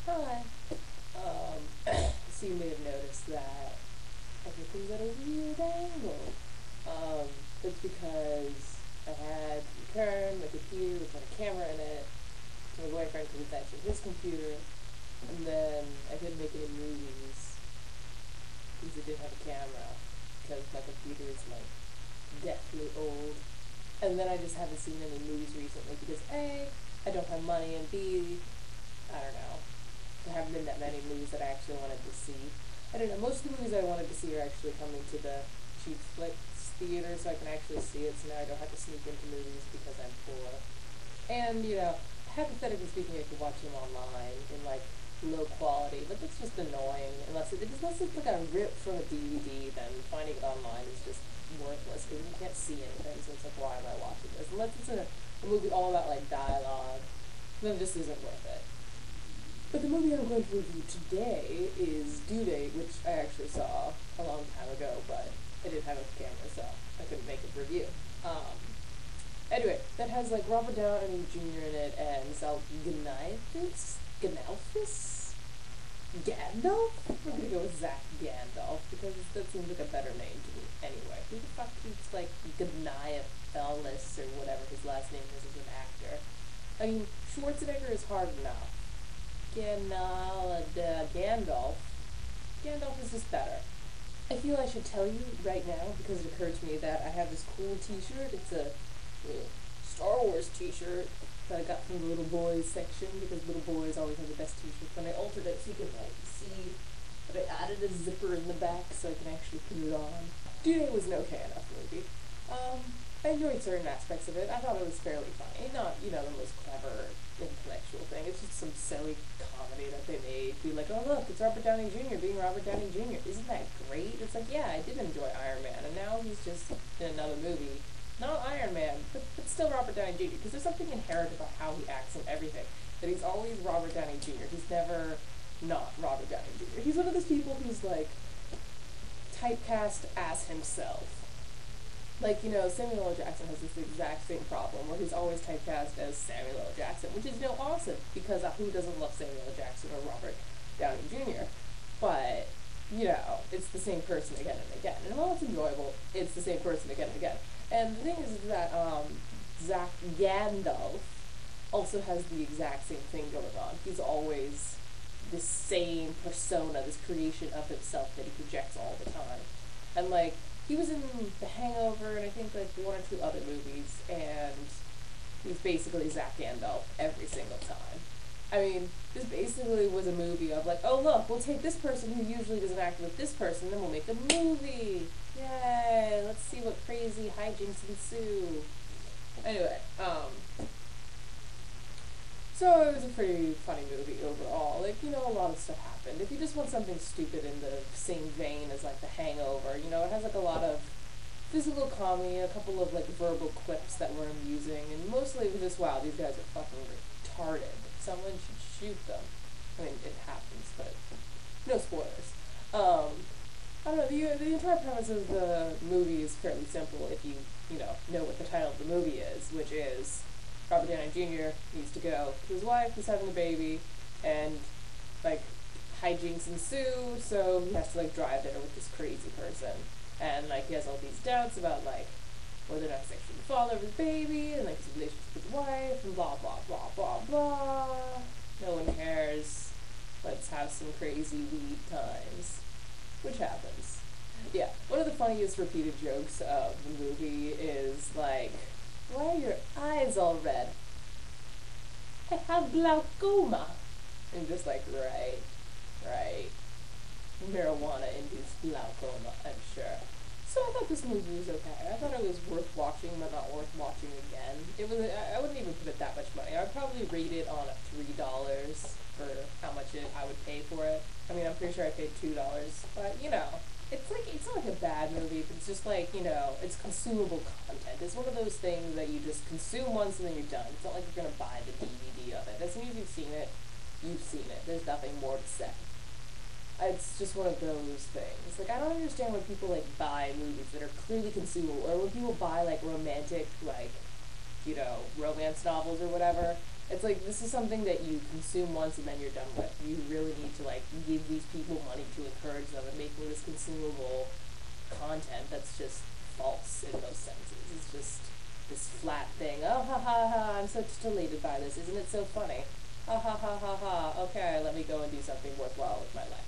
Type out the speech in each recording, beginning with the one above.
Hi. So you may have noticed that everything's at a weird angle. It's because I had Kern, my computer with my camera in it. My boyfriend couldn't fetch his computer, and then I couldn't make any movies because I didn't have a camera because my computer is like deathly old. And then I just haven't seen any movies recently because A, I don't have money, and B, I don't know. There haven't been that many movies that I actually wanted to see. I don't know, most of the movies I wanted to see are actually coming to the cheap flicks theater so I can actually see it, so now I don't have to sneak into movies because I'm poor. And, hypothetically speaking, I could watch them online in like low quality, but that's just annoying. Unless it's like a rip from a DVD, then finding it online is just worthless because you can't see anything. So it's like, why am I watching this? Unless it's a movie all about like dialogue, then it just isn't worth it. But the movie I'm going to review today is Due Date, which I actually saw a long time ago, but I didn't have a camera, so I couldn't make a review. Anyway, that has like Robert Downey Jr. in it and Zal Gandalfus? Gandalf? We're gonna go with Zach Gandalf because that seems like a better name to me. Anyway, who the fuck keeps like Gandalfus or whatever his last name is as an actor? I mean, Schwarzenegger is hard enough. Gandalf. Gandalf is just better. I feel I should tell you right now because it occurred to me that I have this cool t-shirt. It's a Star Wars t-shirt that I got from the little boys section because little boys always have the best t-shirts. And I altered it so you can like see that I added a zipper in the back so I can actually put it on. Due Date was an okay enough movie. I enjoyed certain aspects of it. I thought it was fairly funny. Not, the most clever intellectual thing. It's just some silly comedy that they made. Be like, oh look, it's Robert Downey Jr. being Robert Downey Jr. Isn't that great? It's like, yeah, I did enjoy Iron Man, and now he's just in another movie. Not Iron Man, but still Robert Downey Jr. Because there's something inherent about how he acts and everything. That he's always Robert Downey Jr. He's never not Robert Downey Jr. He's one of those people who's like typecast as himself. Like, Samuel L. Jackson has this exact same problem where he's always typecast as Samuel L. Jackson, which is, awesome because who doesn't love Samuel L. Jackson or Robert Downey Jr.? But, it's the same person again and again. And while it's enjoyable, it's the same person again and again. And the thing is that Zach Gandalf also has the exact same thing going on. He's always this same persona, this creation of himself that he projects all the time. And, like, he was in The Hangover and I think like one or two other movies, and he's basically Zach Gandalf every single time. I mean, this basically was a movie of like, oh look, we'll take this person who usually doesn't act with this person, then we'll make a movie. Yay! Let's see what crazy hijinks ensue. Anyway, so it was a pretty funny movie overall. Like, a lot of stuff happened. If you just want something stupid in the same vein as like The Hangover, it has like a lot of physical comedy, a couple of like verbal quips that were amusing, and mostly it was just, wow, these guys are fucking retarded. Someone should shoot them. I mean, it happens, but no spoilers. I don't know, the entire premise of the movie is fairly simple if you, know what the title of the movie is, which is Robert Downey Jr. needs to go to his wife, who's having a baby, and, like, hijinks ensue, so he has to, like, drive there with this crazy person. And, like, he has all these doubts about, like, whether or not he's actually the father of his baby, and, like, his relationship with his wife, and blah, blah, blah, blah, blah. No one cares. Let's have some crazy weed times. Which happens. Yeah, one of the funniest repeated jokes of the movie is, like, why are your eyes all red? I have glaucoma. And just like, right. Marijuana induced glaucoma, I'm sure. So I thought this movie was okay. I thought it was worth watching, but not worth watching again. I wouldn't even put it that much money. I'd probably rate it on a $3 for how much I would pay for it. I mean, I'm pretty sure I paid $2, but it's not like a bad movie, but it's just like, it's consumable content. It's one of those things that you just consume once and then you're done. It's not like you're gonna buy the DVD of it. As soon as you've seen it, you've seen it. There's nothing more to say. It's just one of those things. Like, I don't understand when people, like, buy movies that are clearly consumable, or when people buy, like, romantic, like, romance novels or whatever, It's like, this is something that you consume once and then you're done with. You really need to, like, give these people money to encourage them and making this consumable content that's just false in most senses. It's just this flat thing. Oh, ha ha ha, I'm so just elated by this. Isn't it so funny? Ha ha ha ha ha. Okay, let me go and do something worthwhile with my life.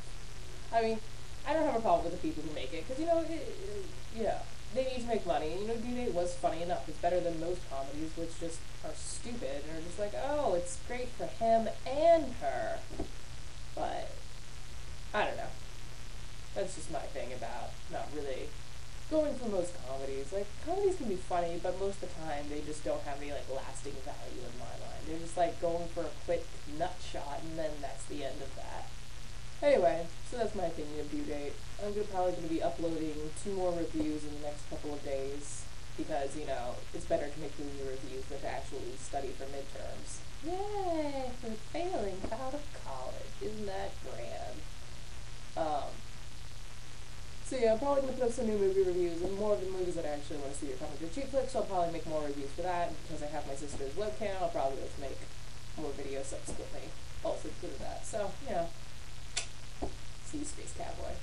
I mean, I don't have a problem with the people who make it, because, they need to make money. And, Due Date was funny enough. It's better than most comedies, which just are stupid and are just like, oh, it's great for him and her. But, I don't know. That's just my thing about not really going for most comedies. Like, comedies can be funny, but most of the time they just don't have any, like, lasting value in my mind. They're just, like, going for a quick nut shot, and then that's the end of that. Anyway, so that's my opinion of Due Date. I'm probably going to be uploading 2 more reviews in the next couple of days, because, it's better to make movie reviews than to actually study for midterms. Yay! For failing out of college. Isn't that grand? So yeah, I'm probably going to put up some new movie reviews, and more of the movies that I actually want to see are coming to Cheap Flicks, so I'll probably make more reviews for that, and because I have my sister's webcam, I'll probably just make more videos subsequently, also to that. So, see you, Space Cowboy.